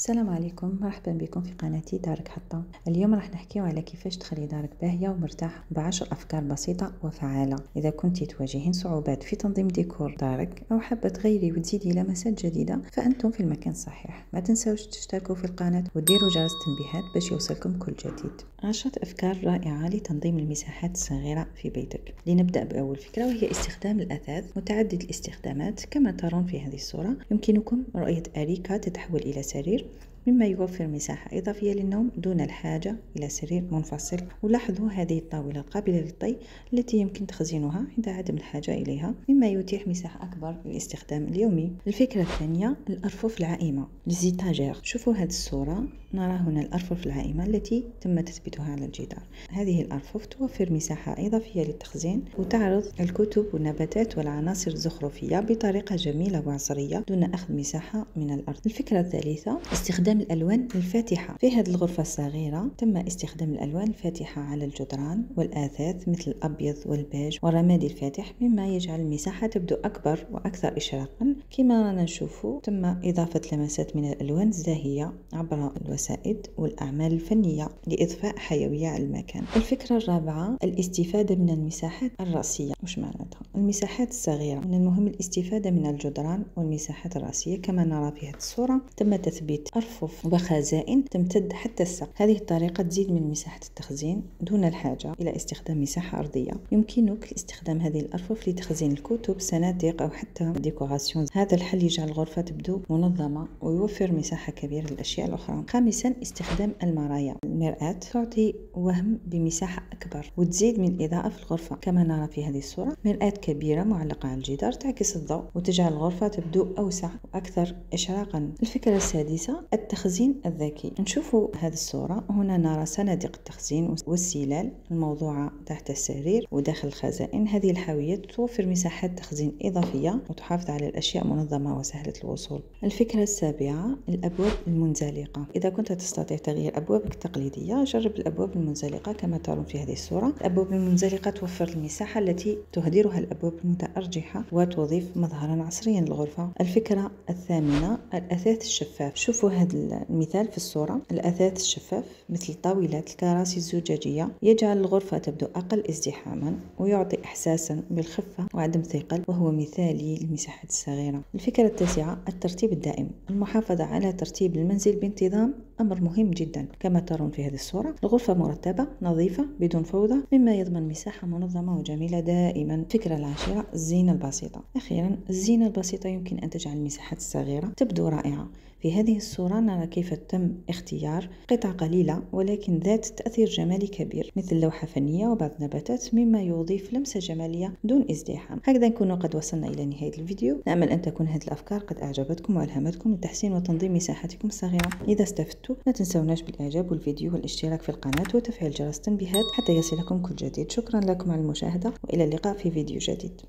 السلام عليكم، مرحبا بكم في قناتي دارك حطة. اليوم راح نحكيو على كيفاش تخلي دارك باهية ومرتاح ب10 أفكار بسيطة وفعالة. إذا كنتي تواجهين صعوبات في تنظيم ديكور دارك أو حابة تغيري وتزيدي لمسات جديدة فأنتم في المكان الصحيح. ما تنسوش تشتركوا في القناة وديروا جرس التنبيهات باش يوصلكم كل جديد. 10 أفكار رائعة لتنظيم المساحات الصغيرة في بيتك. لنبدأ بأول فكرة وهي استخدام الأثاث متعدد الاستخدامات. كما ترون في هذه الصورة يمكنكم رؤية أريكة تتحول إلى سرير، مما يوفر مساحة إضافية للنوم دون الحاجة إلى سرير منفصل. ولاحظوا هذه الطاولة القابلة للطي التي يمكن تخزينها عند عدم الحاجة إليها، مما يتيح مساحة أكبر للاستخدام اليومي. الفكرة الثانية الأرفف العائمة للزيتاجير. شوفوا هذه الصورة، نرى هنا الأرفف العائمة التي تم تثبيتها على الجدار. هذه الأرفف توفر مساحة إضافية للتخزين وتعرض الكتب والنباتات والعناصر الزخرفية بطريقة جميلة وعصرية دون أخذ مساحة من الأرض. الفكرة الثالثة استخدام الألوان الفاتحة. في هذه الغرفة الصغيرة تم استخدام الألوان الفاتحة على الجدران والآثاث مثل الأبيض والبيج والرمادي الفاتح، مما يجعل المساحة تبدو أكبر وأكثر إشراقا. كما نشوف تم إضافة لمسات من الألوان الزاهية عبر الوسائد والأعمال الفنية لإضفاء حيوية على المكان. الفكرة الرابعة الاستفادة من المساحات الرأسية. وش معناتها؟ المساحات الصغيرة من المهم الاستفادة من الجدران والمساحات الرأسية. كما نرى في هذه الصورة تم تثبيت أرفف وخزائن تمتد حتى السقف. هذه الطريقة تزيد من مساحة التخزين دون الحاجة إلى استخدام مساحة أرضية. يمكنك استخدام هذه الأرفف لتخزين الكتب، سنادق أو حتى ديكوراسيون. هذا الحل يجعل الغرفة تبدو منظمة ويوفر مساحة كبيرة للأشياء الأخرى. خامسا استخدام المرايا. المرآة تعطي وهم بمساحة أكبر وتزيد من الإضاءة في الغرفة. كما نرى في هذه الصورة مرآة كبيرة معلقة على الجدار تعكس الضوء وتجعل الغرفة تبدو أوسع وأكثر إشراقا. الفكرة السادسة التخزين الذكي. نشوفوا هذه الصورة، هنا نرى صناديق التخزين والسلال الموضوعة تحت السرير وداخل الخزائن. هذه الحاويات توفر مساحات تخزين إضافية وتحافظ على الأشياء منظمة وسهلة الوصول. الفكرة السابعة الأبواب المنزلقة. إذا كنت تستطيع تغيير أبوابك التقليدية جرب الأبواب المنزلقة. كما ترون في هذه الصورة الأبواب المنزلقة توفر المساحة التي تهدرها الأبواب المتأرجحة وتضيف مظهرا عصريا للغرفة. الفكرة الثامنة الأثاث الشفاف. شوفوا هذا المثال في الصورة، الأثاث الشفاف مثل طاولات الكراسي الزجاجية يجعل الغرفة تبدو أقل ازدحاما ويعطي إحساسا بالخفة وعدم ثقل، وهو مثالي للمساحات الصغيرة. الفكرة التاسعة الترتيب الدائم. المحافظة على ترتيب المنزل بانتظام أمر مهم جدا. كما ترون في هذه الصورة الغرفة مرتبة نظيفة بدون فوضى، مما يضمن مساحة منظمة وجميلة دائما. الفكرة العاشرة الزينة البسيطة. أخيرا الزينة البسيطة يمكن أن تجعل المساحات الصغيرة تبدو رائعة. في هذه الصورة نرى كيف تم اختيار قطع قليلة ولكن ذات تأثير جمالي كبير مثل لوحة فنية وبعض النباتات، مما يضيف لمسة جمالية دون ازدحام. هكذا نكون قد وصلنا إلى نهاية الفيديو. نأمل أن تكون هذه الأفكار قد أعجبتكم وألهمتكم لتحسين وتنظيم مساحتكم الصغيرة. إذا استفدتوا لا تنسوناش بالإعجاب والفيديو والاشتراك في القناة وتفعيل جرس التنبيهات حتى يصلكم كل جديد. شكرا لكم على المشاهدة وإلى اللقاء في فيديو جديد.